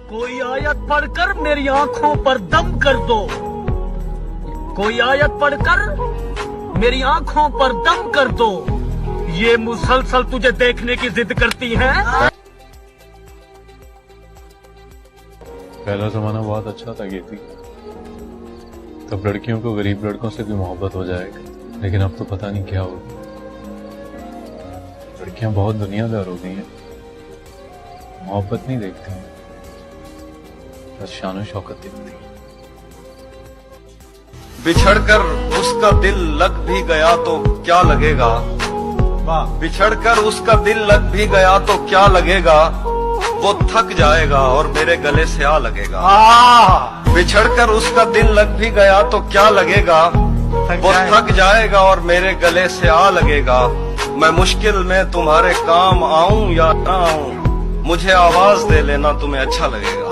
कोई आयत पढ़कर मेरी आंखों पर दम कर दो। कोई आयत पढ़कर मेरी आंखों पर दम कर दो। ये मुसलसल तुझे देखने की जिद करती है। पहला जमाना बहुत अच्छा था कीर्ति, तब लड़कियों को गरीब लड़कों से भी मोहब्बत हो जाएगा, लेकिन अब तो पता नहीं क्या होगा। लड़कियां बहुत दुनियादार हो गई हैं, मोहब्बत नहीं देखती हैं, बस शान शौकत देखती हैं। बिछड़कर उसका दिल लग भी गया तो क्या लगेगा। बिछड़कर उसका दिल लग भी गया तो क्या लगेगा। वो थक जाएगा और मेरे गले से आ लगेगा। बिछड़कर उसका दिल लग भी गया तो क्या लगेगा। वो थक जाएगा और मेरे गले से आ लगेगा। मैं मुश्किल में तुम्हारे काम आऊं या ना आऊं, मुझे आवाज दे लेना, तुम्हें अच्छा लगेगा।